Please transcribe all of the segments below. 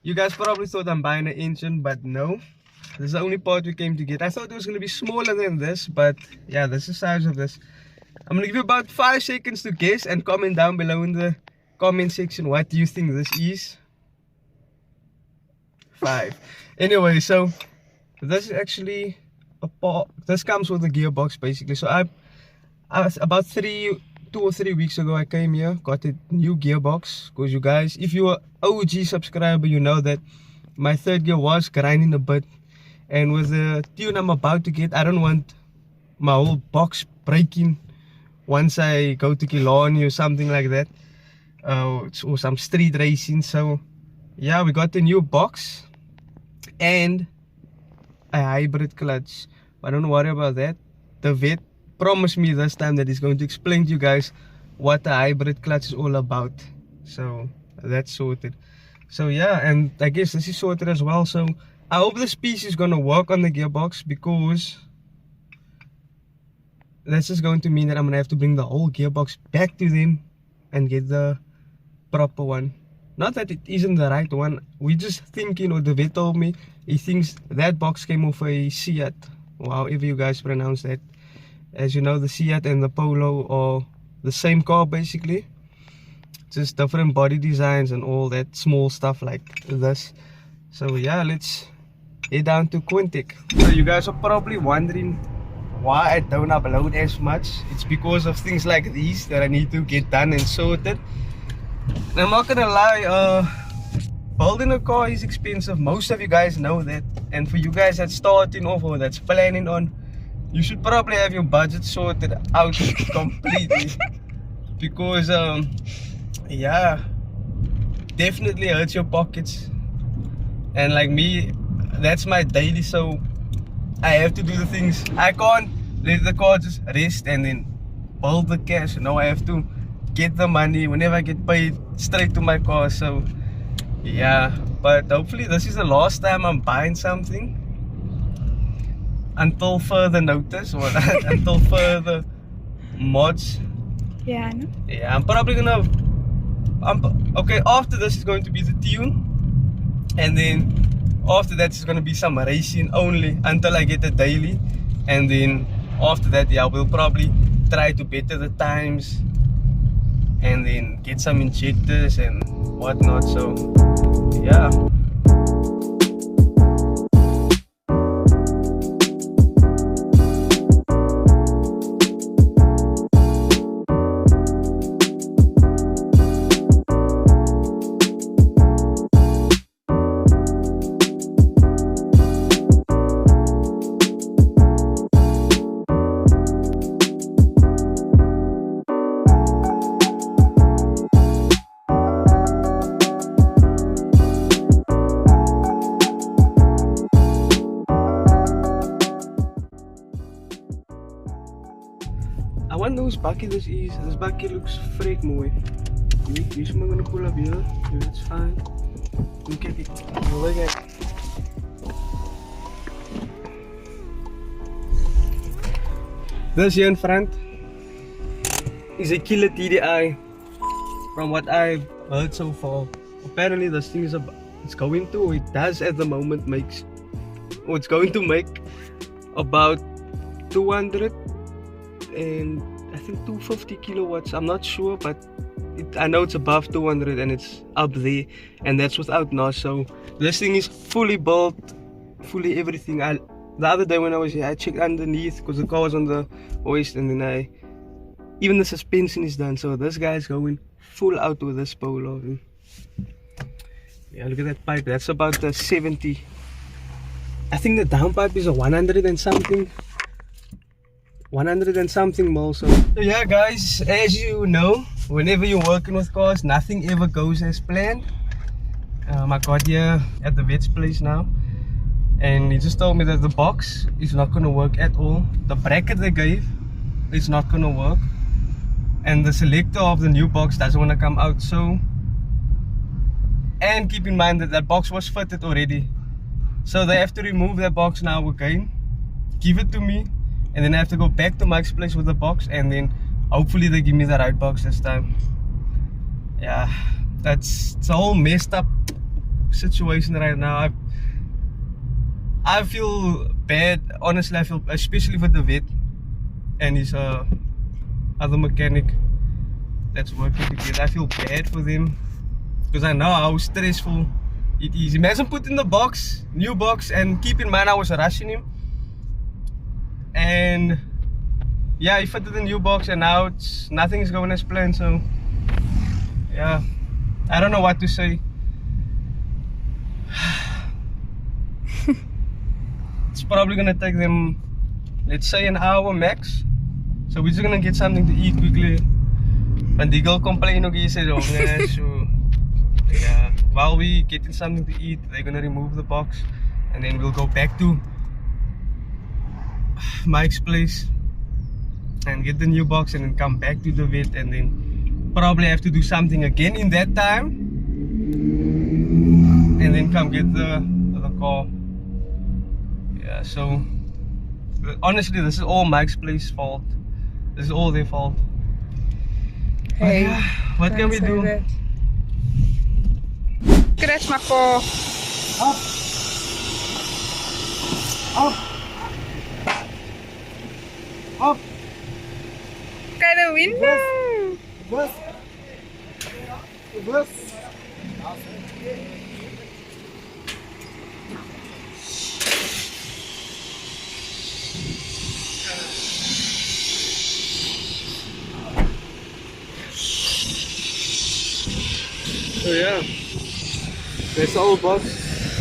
You guys probably thought I'm buying an engine, but no. This is the only part we came to get. I thought it was going to be smaller than this, but yeah, this is the size of this. I'm going to give you about 5 seconds to guess and comment down below in the comment section what do you think this is. 5. Anyway, so this is actually a part. This comes with a gearbox basically. So I about 2 or 3 weeks ago I came here, got a new gearbox, because you guys, if you're an OG subscriber, you know that my third gear was grinding a bit, and with the tune I'm about to get, I don't want my whole box breaking once I go to Killarney or something like that, or some street racing. So yeah, we got the new box and a hybrid clutch, but don't worry about that. The vet promised me this time that he's going to explain to you guys what the hybrid clutch is all about, so that's sorted. So yeah, and I guess this is sorted as well. So I hope this piece is going to work on the gearbox, because that's just going to mean that I'm going to have to bring the whole gearbox back to them and get the proper one. Not that it isn't the right one, we're just thinking, or the vet told me, he thinks that box came off a Seat, or however you guys pronounce that. As you know, the Seat and the Polo are the same car basically, just different body designs and all that small stuff like this. So yeah, let's head down to Quintec. So you guys are probably wondering why I don't upload as much. It's because of things like these that I need to get done and sorted. And I'm not gonna lie, building a car is expensive. Most of you guys know that, and for you guys that's starting off or that's planning on, you should probably have your budget sorted out completely, because yeah, definitely hurts your pockets. And like me, that's my daily, so I have to do the things. I can't let the car just rest and then build the cash. No, I have to get the money whenever I get paid straight to my car. So yeah, but hopefully this is the last time I'm buying something until further notice, or until further mods. Yeah, I know. Yeah, I'm probably gonna okay, after this is going to be the tune, and then after that is going to be some racing only until I get the daily, and then after that, yeah, we'll probably try to better the times and then get some injectors and whatnot. So yeah. I wonder whose bucket this is. This bucket looks freak mooi. This one I'm gonna pull up here. That's fine. Look at it. Look at it. This here in front is a killer TDI. From what I've heard so far, apparently this thing is it's going to, or it does at the moment makes, or it's going to make about 200 and I think 250 kilowatts. I'm not sure, but I know it's above 200 and it's up there, and that's without NOS. So this thing is fully built, fully everything. The other day when I was here, I checked underneath because the car was on the hoist, and then even the suspension is done. So this guy is going full out with this Polo. Yeah, look at that pipe. That's about the 70. I think the downpipe is a 100 and something. 100 and something mil. So yeah guys, as you know, whenever you're working with cars, nothing ever goes as planned. I got here at the vet's place now, and he just told me that the box is not going to work at all. The bracket they gave is not going to work, and the selector of the new box doesn't want to come out. So, and keep in mind that that box was fitted already, so they have to remove that box now again, give it to me, and then I have to go back to Mike's place with the box, and then hopefully they give me the right box this time. Yeah, it's a whole messed up situation right now. I feel bad, honestly. I feel, especially for the vet and his other mechanic that's working together. I feel bad for them because I know how stressful it is. Imagine putting the box, new box, and keep in mind I was rushing him. And yeah, he fitted the new box, and now nothing is going as planned. So yeah, I don't know what to say. It's probably gonna take them, let's say, an hour max. So we're just gonna get something to eat quickly. And the girl complained okay, said, oh, yeah, so yeah, while we getting something to eat, they're gonna remove the box, and then we'll go back to Mike's place and get the new box, and then come back to the vet, and then probably have to do something again in that time, and then come get the car. Yeah, so honestly, this is all Mike's place fault. This is all their fault. Hey, what can we do? Chris, Mako. Up. Up. Up. Kijk de window. Bus. Bus. So yeah, that's the old box.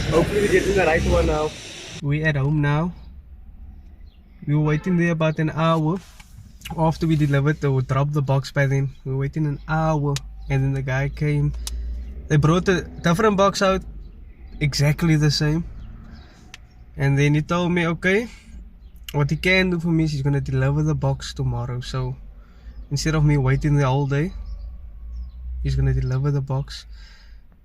Hopefully we get in the right one now. We're at home now. We were waiting there about an hour after we delivered or dropped the box by then. We were waiting an hour, and then the guy came. They brought a different box out, exactly the same. And then he told me, okay, what he can do for me is he's gonna deliver the box tomorrow. So instead of me waiting the whole day, he's gonna deliver the box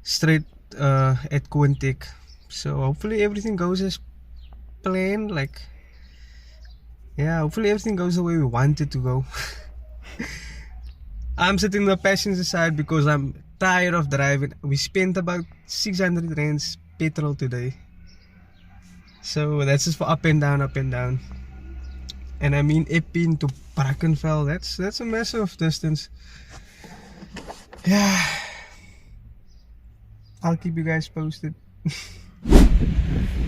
straight at Quintic. So hopefully everything goes as planned. Like, yeah, hopefully everything goes the way we want it to go. I'm sitting the passenger side because I'm tired of driving. We spent about 600 rands petrol today. So that's just for up and down, up and down. And I mean Epping to Brackenfell, that's a massive distance. Yeah, I'll keep you guys posted.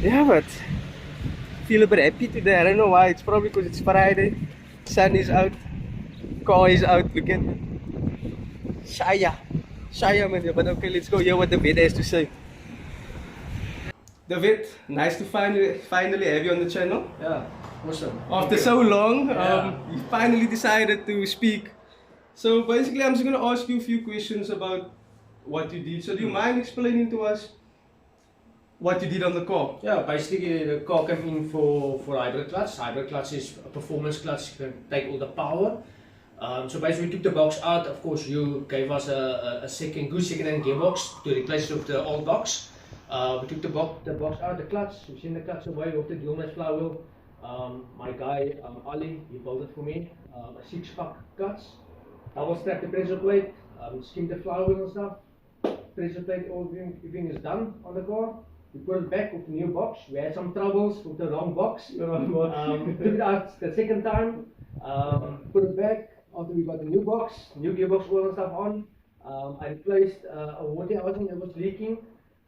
Yeah, but feel a bit happy today. I don't know why. It's probably because it's Friday. Sun is out, car is out. Look at it. Shaya man. But okay, let's go hear what the vet has to say. The vet, nice to finally have you on the channel. Yeah, awesome. After so long, you finally decided to speak. So basically, I'm just gonna ask you a few questions about what you did. So do you mind explaining to us what you did on the car? Yeah, basically the car came in for hybrid clutch. Hybrid clutch is a performance clutch, you can take all the power. So basically we took the box out. Of course, you gave us a good second-hand gearbox to replace it with the old box. We took the box out, the clutch, we sent the clutch away with the dual match flywheel. My guy Ali, he built it for me, a 6-pack clutch. Double strap the pressure plate, skimmed the flywheel and stuff. Pressure plate, everything is done on the car. We put it back with the new box. We had some troubles with the wrong box. Took it out the second time, put it back after we got the new box, new gearbox oil and stuff on. I replaced a water housing that was leaking.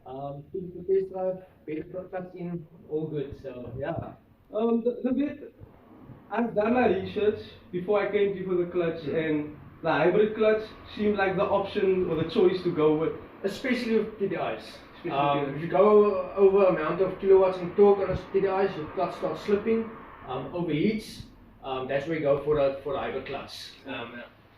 Took it to test drive, better clutch in, all good. So yeah. The bit, I've done my research before I came to you for the clutch, and the hybrid clutch seemed like the option or the choice to go with. Especially with TDIs. If you go over amount of kilowatts in torque on a TDIs, your clutch starts slipping, overheats. That's where you go for a hybrid clutch.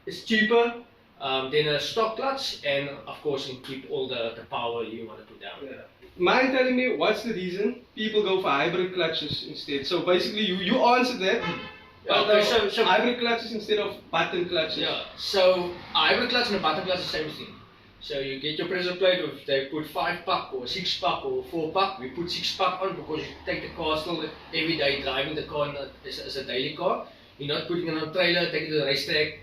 It's cheaper than a stock clutch, and of course you keep all the power you want to put down. Yeah. Mind telling me what's the reason people go for hybrid clutches instead? So basically you answered that. Okay, so hybrid clutches instead of button clutches. Yeah, so a hybrid clutch and a button clutch is the same thing. So you get your pressure plate, if they put 5-pack or 6-pack or 4-pack, we put 6-pack on because you take the car still every day, driving the car as a daily car. You're not putting it on a trailer, take it to the racetrack,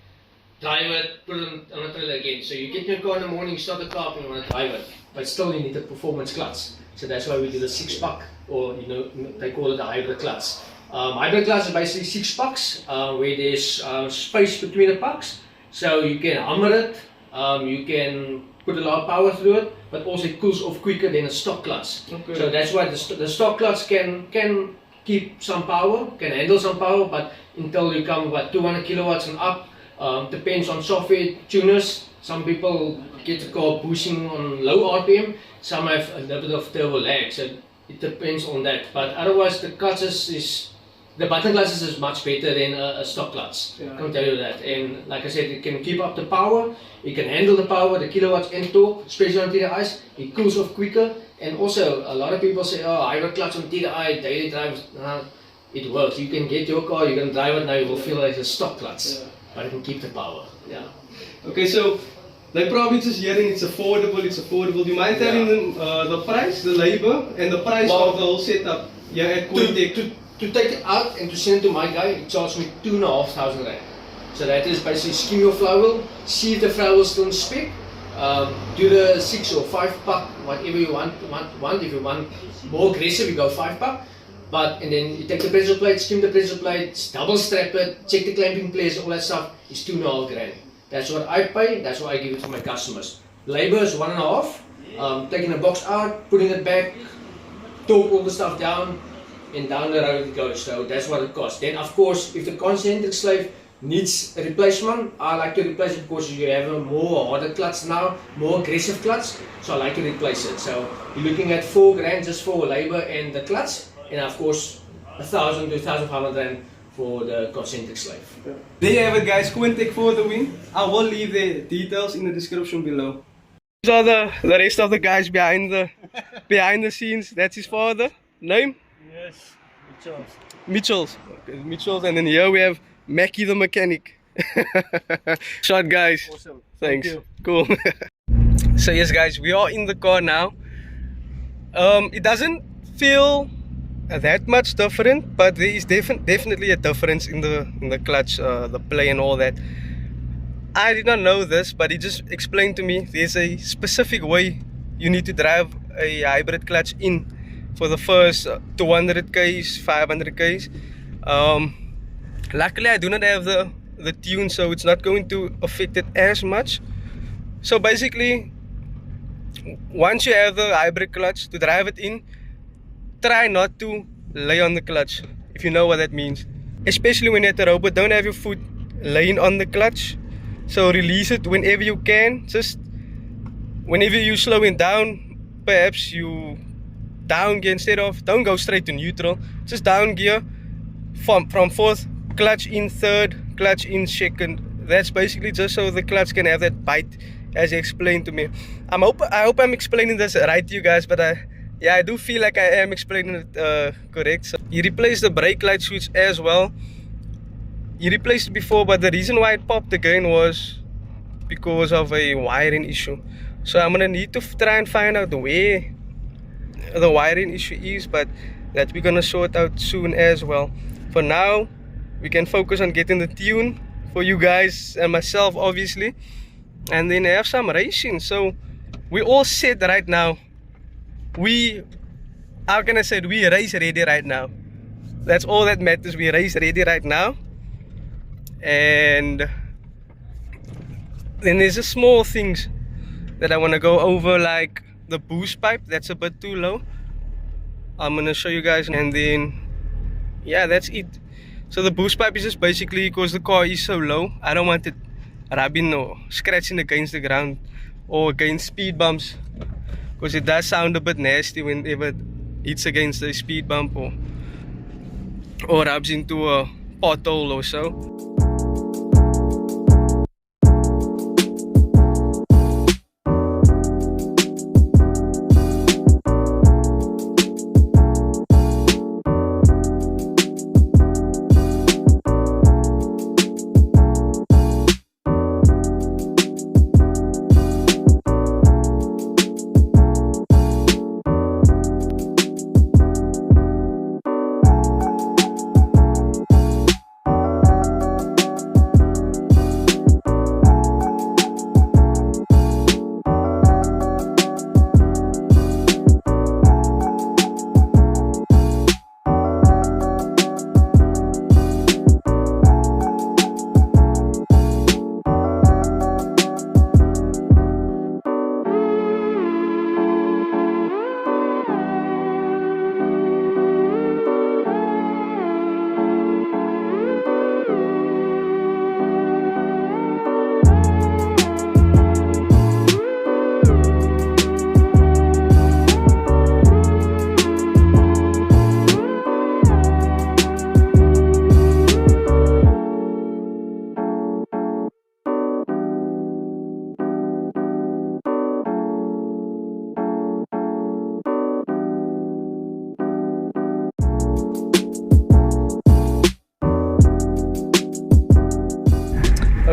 drive it, put it on a trailer again. So you get your car in the morning, start the car up and you want to drive it. but still you need a performance clutch. So that's why we do the 6-puck, or they call it a hybrid clutch. Hybrid clutch is basically 6 pucks where there's space between the pucks, so you can hammer it, you can put a lot of power through it, but also it cools off quicker than a stock clutch. Okay. So that's why the stock clutch can keep some power, can handle some power, but until you come 200 kilowatts and up, depends on software tuners. Some people get the car pushing on low RPM, some have a little bit of turbo lag, so it depends on that. But otherwise the clutches the button clutches is much better than a stock clutch. Yeah. I can tell you that. And like I said, it can keep up the power, it can handle the power, the kilowatts and torque, especially on TDIs. It cools off quicker. And also, a lot of people say, oh, hybrid clutch on TDI, daily drive. It works. You can get your car, you can drive it now, you will feel like a stock clutch. Yeah. But it can keep the power. Yeah. Okay, so they probably just hearing it's affordable. Do you mind telling them the price, the labor, and the price of the whole setup? Yeah, at Quintec. To take it out and to send it to my guy, it charged me 2,500 rand. So that is basically skim your flywheel, see if the flywheel is still in spec, do the 6 or 5-puck, whatever you want. If you want more aggressive, you go 5-puck. And then you take the pressure plate, skim the pressure plate, double strap it, check the clamping place, all that stuff. It's 2.5 grand. That's what I pay, that's what I give it to my customers. Labor is 1.5, taking the box out, putting it back, torque all the stuff down, and down the road it goes. So that's what it costs. Then of course, if the concentric slave needs a replacement, I like to replace it because you have a more harder clutch now, more aggressive clutch, so I like to replace it. So you're looking at 4 grand just for labor and the clutch, and of course 1,000 to 1,500 rand for the concentric slave. Yeah. There you have it, guys. Quintec for the win. I will leave the details in the description below. These are the rest of the guys behind the scenes. That's his father. Name? Yes, Mitchell's. Mitchell's. Okay, Mitchell's, and then here we have Mackie the mechanic. Shot, guys. Awesome. Thanks. Thank you. Cool. So yes, guys, we are in the car now. It doesn't feel that much different, but there is definitely a difference in the clutch, the play and all that. I did not know this, but he just explained to me there's a specific way you need to drive a hybrid clutch in for the first 200 k's, 500 k's. Luckily I do not have the tune, so it's not going to affect it as much. So basically, once you have the hybrid clutch, to drive it in, try not to lay on the clutch, if you know what that means. Especially when you're at the robot, don't have your foot laying on the clutch. So release it whenever you can. Just whenever you're slowing down, perhaps you down gear instead of, don't go straight to neutral, just down gear from fourth, clutch in third, clutch in second. That's basically just so the clutch can have that bite, as he explained to me. I hope I'm explaining this right to you guys, but I do feel like I am explaining it correct. So he replaced the brake light switch as well. He replaced it before, but the reason why it popped again was because of a wiring issue. So I'm gonna need to try and find out where the wiring issue is, but that we're gonna sort out soon as well. For now, we can focus on getting the tune for you guys and myself, obviously, and then have some racing. So we all set right now. How can I say it? We race ready right now. That's all that matters. We race ready right now. And then there's just small things that I want to go over, like the boost pipe. That's a bit too low. I'm gonna show you guys, and then yeah, that's it. So the boost pipe is just basically because the car is so low, I don't want it rubbing or scratching against the ground or against speed bumps, because it does sound a bit nasty whenever it hits against a speed bump or rubs into a pothole or so.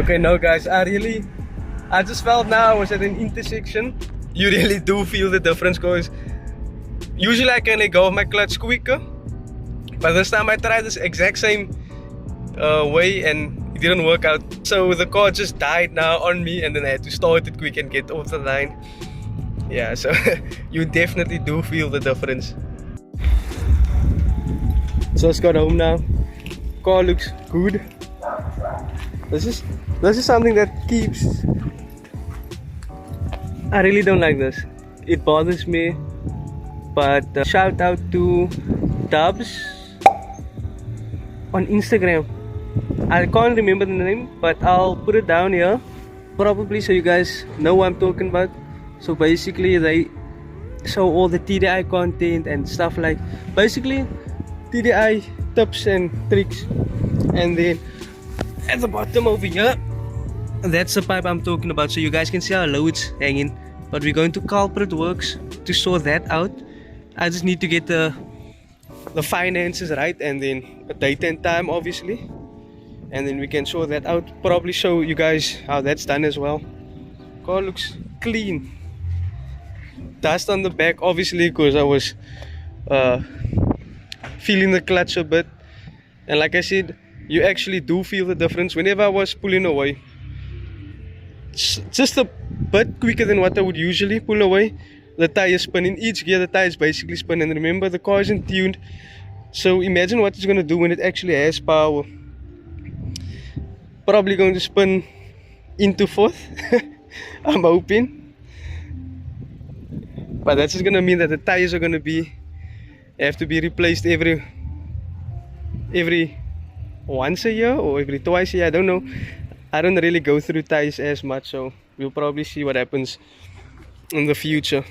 Okay, no guys, I just felt now I was at an intersection. You really do feel the difference, because usually I can let go of my clutch quicker, but this time I tried this exact same way and it didn't work out. So the car just died now on me, and then I had to start it quick and get off the line. Yeah, so you definitely do feel the difference. So let's go home now. Car looks good. This is something that keeps. I really don't like this. It bothers me. But shout out to Dubs on Instagram. I can't remember the name, but I'll put it down here, probably so you guys know what I'm talking about. So basically they show all the TDI content and stuff, like basically TDI tips and tricks. And then at the bottom over here, that's the pipe I'm talking about, so you guys can see how low it's hanging. But we're going to Culprit Works to sort that out. I just need to get the finances right, and then a date and time obviously, and then we can sort that out. Probably show you guys how that's done as well. Car looks clean. Dust on the back obviously because I was feeling the clutch a bit, and like I said, you actually do feel the difference. Whenever I was pulling away, just a bit quicker than what I would usually pull away, the tire spin. In each gear the tire is basically spin, and remember the car isn't tuned, so imagine what it's going to do when it actually has power. Probably going to spin into fourth. I'm hoping, but that's just going to mean that the tires are going to have to be replaced every once a year or every twice a year. I don't know. I don't really go through tires as much, so we'll probably see what happens in the future.